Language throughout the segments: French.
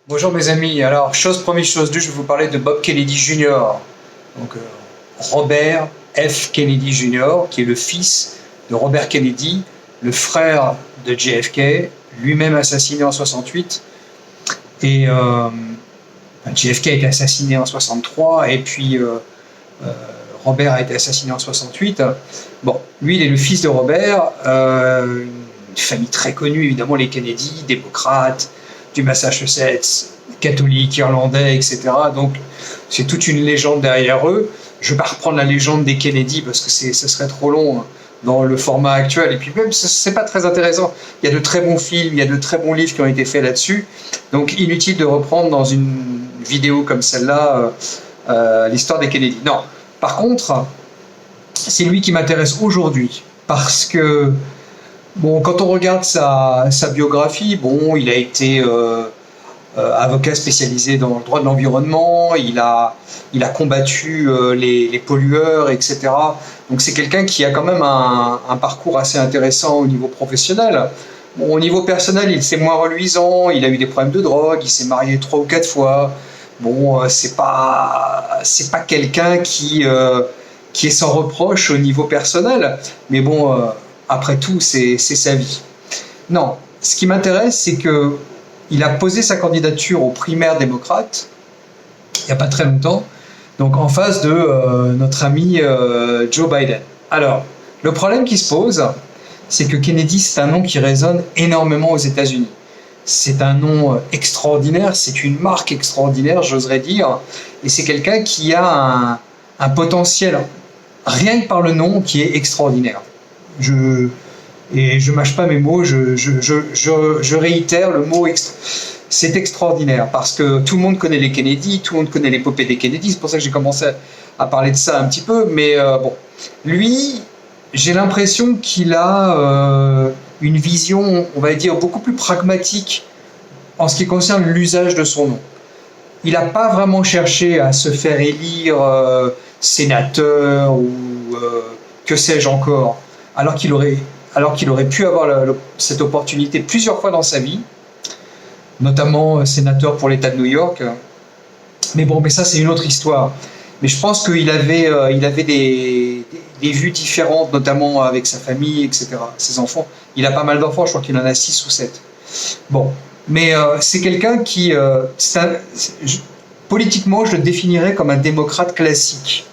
Bonjour mes amis, alors chose première chose due, je vais vous parler de Bob Kennedy Jr. Donc Robert F. Kennedy Jr., qui est le fils de Robert Kennedy, le frère de JFK, lui-même assassiné en 68. Et JFK a été assassiné en 63, et puis Robert a été assassiné en 68. Bon, lui il est le fils de Robert, une famille très connue, évidemment les Kennedy, démocrates, du Massachusetts, catholiques, irlandais, etc. Donc c'est toute une légende derrière eux. Je ne vais pas reprendre la légende des Kennedy parce que ce serait trop long dans le format actuel. Et puis même, c'est pas très intéressant. Il y a de très bons films, il y a de très bons livres qui ont été faits là-dessus. Donc inutile de reprendre dans une vidéo comme celle-là l'histoire des Kennedy. Non. Par contre, c'est lui qui m'intéresse aujourd'hui parce que bon, quand on regarde sa biographie, bon, il a été avocat spécialisé dans le droit de l'environnement, il a combattu les pollueurs, etc. Donc c'est quelqu'un qui a quand même un parcours assez intéressant au niveau professionnel. Bon, au niveau personnel, c'est moins reluisant, il a eu des problèmes de drogue, il s'est marié 3 ou 4 fois. Bon, c'est pas quelqu'un qui est sans reproche au niveau personnel, mais bon, après tout, c'est sa vie. Non, ce qui m'intéresse, c'est que il a posé sa candidature aux primaires démocrates il n'y a pas très longtemps, donc en face de notre ami Joe Biden. Alors, le problème qui se pose, c'est que Kennedy, c'est un nom qui résonne énormément aux États-Unis. C'est un nom extraordinaire, c'est une marque extraordinaire, j'oserais dire, et c'est quelqu'un qui a un potentiel, rien que par le nom, qui est extraordinaire. Et je mâche pas mes mots, je réitère le mot c'est extraordinaire parce que tout le monde connaît les Kennedy, tout le monde connaît l'épopée des Kennedy, c'est pour ça que j'ai commencé à parler de ça un petit peu, mais bon, lui, j'ai l'impression qu'il a une vision, on va dire, beaucoup plus pragmatique en ce qui concerne l'usage de son nom. Il n'a pas vraiment cherché à se faire élire sénateur ou que sais-je encore, alors qu'il aurait pu avoir cette opportunité plusieurs fois dans sa vie, notamment sénateur pour l'État de New York. Mais bon, mais ça c'est une autre histoire. Mais je pense qu'il avait, des vues différentes, notamment avec sa famille, etc., ses enfants. Il a pas mal d'enfants, je crois qu'il en a 6 ou 7. Bon, mais c'est quelqu'un qui... politiquement, je le définirais comme un démocrate classique.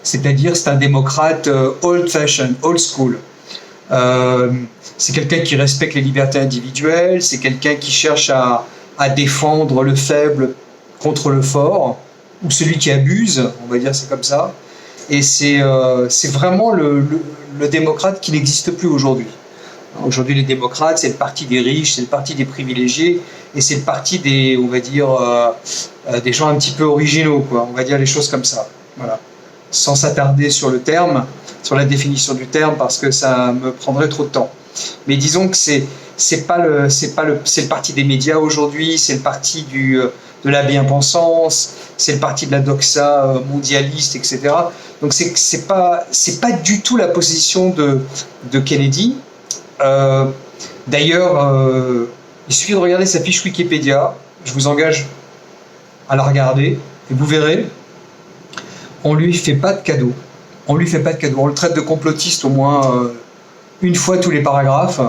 C'est-à-dire, c'est un démocrate old-fashioned, old school. C'est quelqu'un qui respecte les libertés individuelles, c'est quelqu'un qui cherche à défendre le faible contre le fort, ou celui qui abuse, on va dire c'est comme ça. Et c'est vraiment le démocrate qui n'existe plus aujourd'hui. Aujourd'hui, les démocrates, c'est le parti des riches, c'est le parti des privilégiés, et c'est le parti des, on va dire, des gens un petit peu originaux, quoi. On va dire les choses comme ça. Voilà. Sans s'attarder sur le terme, sur la définition du terme, parce que ça me prendrait trop de temps. Mais disons que c'est le parti des médias aujourd'hui, c'est le parti de la bien-pensance, c'est le parti de la doxa mondialiste, etc. Donc c'est pas du tout la position de Kennedy. D'ailleurs, il suffit de regarder sa fiche Wikipédia. Je vous engage à la regarder et vous verrez. On lui fait pas de cadeau. On lui fait pas de cadeau. On le traite de complotiste au moins une fois tous les paragraphes.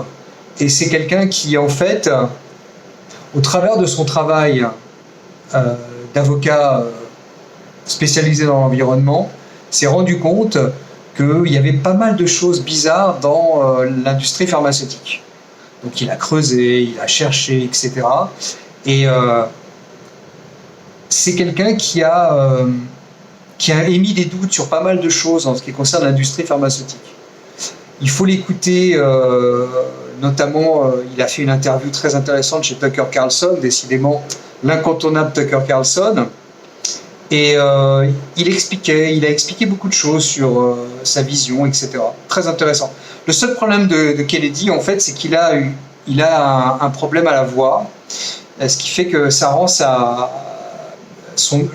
Et c'est quelqu'un qui, en fait, au travers de son travail d'avocat spécialisé dans l'environnement, s'est rendu compte qu'il y avait pas mal de choses bizarres dans l'industrie pharmaceutique. Donc il a creusé, il a cherché, etc. Et c'est quelqu'un qui a émis des doutes sur pas mal de choses en ce qui concerne l'industrie pharmaceutique. Il faut l'écouter, notamment, il a fait une interview très intéressante chez Tucker Carlson, décidément l'incontournable Tucker Carlson, et il a expliqué beaucoup de choses sur sa vision, etc. Très intéressant. Le seul problème de Kennedy, en fait, c'est qu'il a un problème à la voix, ce qui fait que ça rend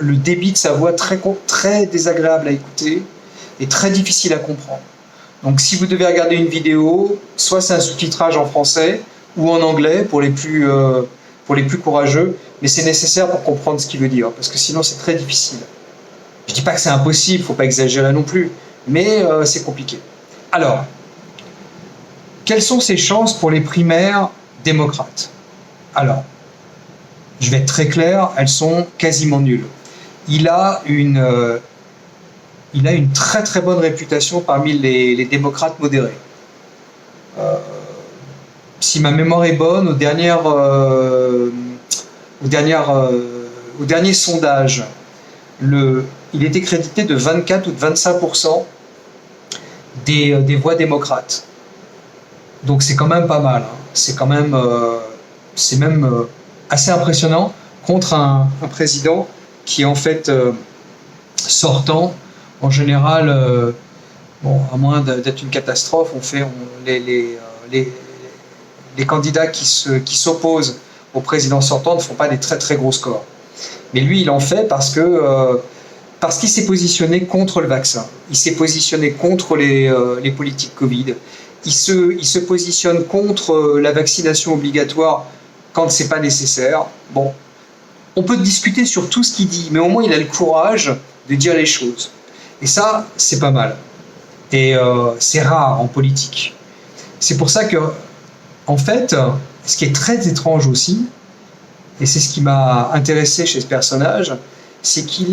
le débit de sa voix très désagréable à écouter et très difficile à comprendre. Donc si vous devez regarder une vidéo, soit c'est un sous-titrage en français ou en anglais pour les plus pour les plus courageux, mais c'est nécessaire pour comprendre ce qu'il veut dire, parce que sinon c'est très difficile. Je ne dis pas que c'est impossible, il ne faut pas exagérer non plus, mais c'est compliqué. Alors, quelles sont ses chances pour les primaires démocrates? Alors, je vais être très clair, elles sont quasiment nulles. Il a une très très bonne réputation parmi les démocrates modérés. Si ma mémoire est bonne, au dernier sondage, il était crédité de 24 ou de 25% des voix démocrates. Donc c'est quand même pas mal. Hein. C'est même assez impressionnant contre un président qui est en fait sortant. En général, à moins d'être une catastrophe, les candidats qui s'opposent au président sortant ne font pas des très très gros scores. Mais lui, il en fait parce qu'il s'est positionné contre le vaccin. Il s'est positionné contre les politiques Covid. Il se positionne contre la vaccination obligatoire quand c'est pas nécessaire. Bon, on peut discuter sur tout ce qu'il dit, mais au moins il a le courage de dire les choses. Et ça, c'est pas mal. Et c'est rare en politique. C'est pour ça que, en fait, ce qui est très étrange aussi, et c'est ce qui m'a intéressé chez ce personnage, c'est qu'il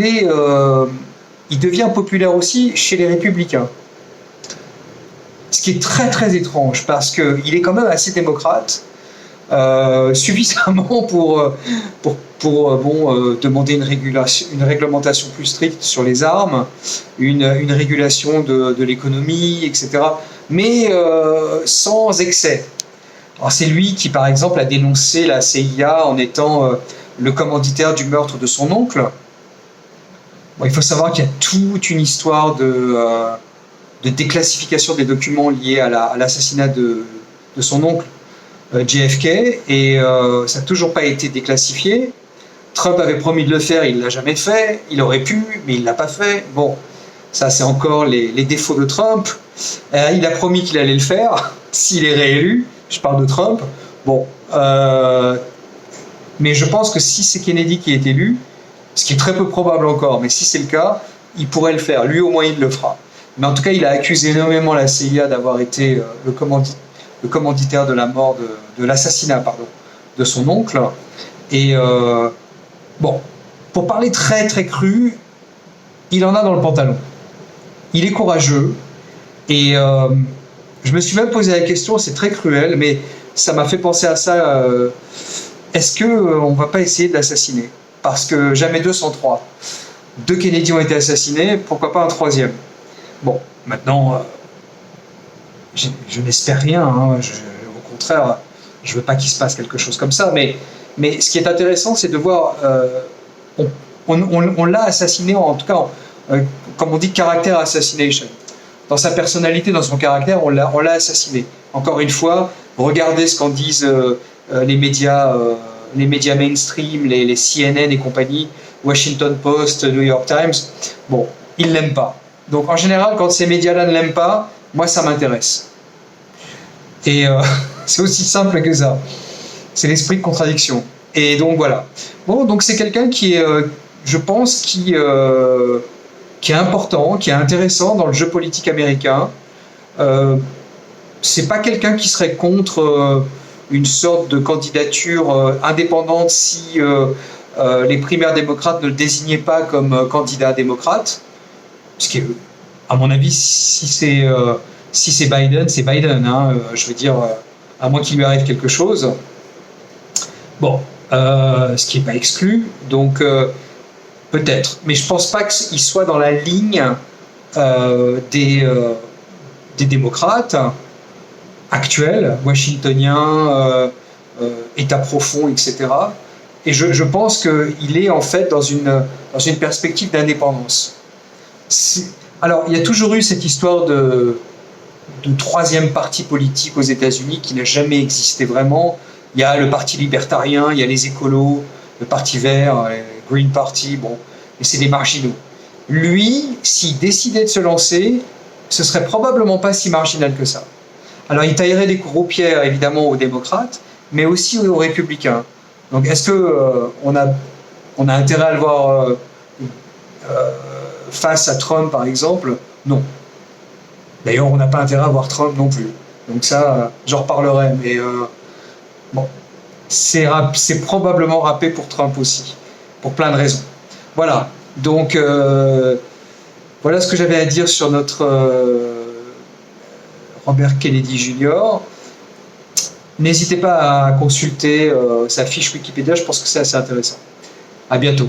devient populaire aussi chez les républicains. Ce qui est très très étrange, parce qu'il est quand même assez démocrate, suffisamment pour demander une réglementation plus stricte sur les armes, une régulation de l'économie, etc. Mais sans excès. Alors c'est lui qui, par exemple, a dénoncé la CIA en étant le commanditaire du meurtre de son oncle. Bon, il faut savoir qu'il y a toute une histoire de déclassification des documents liés à l'assassinat de son oncle JFK, et ça n'a toujours pas été déclassifié. Trump avait promis de le faire, il ne l'a jamais fait. Il aurait pu, mais il ne l'a pas fait. Bon, ça c'est encore les défauts de Trump. Il a promis qu'il allait le faire s'il est réélu. Je parle de Trump. Bon, mais je pense que si c'est Kennedy qui est élu, ce qui est très peu probable encore, mais si c'est le cas, il pourrait le faire. Lui, au moins, il le fera. Mais en tout cas, il a accusé énormément la CIA d'avoir été le commanditaire de la mort, de l'assassinat, de son oncle. Et bon, pour parler très très cru, il en a dans le pantalon. Il est courageux. Et je me suis même posé la question, c'est très cruel, mais ça m'a fait penser à ça. Est-ce qu'on ne va pas essayer de l'assassiner? Parce que jamais deux sans trois. 2 Kennedy ont été assassinés, pourquoi pas un 3e? Bon, maintenant, je n'espère rien. Hein, au contraire, je ne veux pas qu'il se passe quelque chose comme ça. Mais ce qui est intéressant, c'est de voir... on l'a assassiné, en tout cas, comme on dit, character assassination. Dans sa personnalité, dans son caractère, on l'a assassiné. Encore une fois, regardez ce qu'en disent les médias mainstream, les CNN et compagnie, Washington Post, New York Times. Bon, ils ne l'aiment pas. Donc en général, quand ces médias-là ne l'aiment pas, moi ça m'intéresse. Et c'est aussi simple que ça. C'est l'esprit de contradiction. Et donc voilà. Bon, donc c'est quelqu'un qui est, je pense, qui est important, qui est intéressant dans le jeu politique américain. C'est pas quelqu'un qui serait contre une sorte de candidature indépendante si les primaires démocrates ne le désignaient pas comme candidat démocrate. Parce que, à mon avis, si c'est Biden, c'est Biden. Hein, je veux dire, à moins qu'il lui arrive quelque chose. Bon, ce qui n'est pas exclu. Donc, peut-être. Mais je ne pense pas qu'il soit dans la ligne des démocrates actuels, washingtoniens, État profond, etc. Et je pense qu'il est en fait dans une perspective d'indépendance. Alors, il y a toujours eu cette histoire de troisième parti politique aux États-Unis qui n'a jamais existé vraiment. Il y a le parti libertarien, il y a les écolos, le parti vert, le Green Party, bon, mais c'est des marginaux. Lui, s'il décidait de se lancer, ce serait probablement pas si marginal que ça. Alors, il taillerait des paupières, évidemment, aux démocrates, mais aussi aux républicains. Donc est-ce que on a intérêt à le voir face à Trump, par exemple? Non. D'ailleurs, on n'a pas intérêt à voir Trump non plus. Donc ça, j'en reparlerai. Mais bon, c'est probablement râpé pour Trump aussi, pour plein de raisons. Voilà. Donc voilà ce que j'avais à dire sur notre Robert Kennedy Jr. N'hésitez pas à consulter sa fiche Wikipédia, je pense que c'est assez intéressant. À bientôt.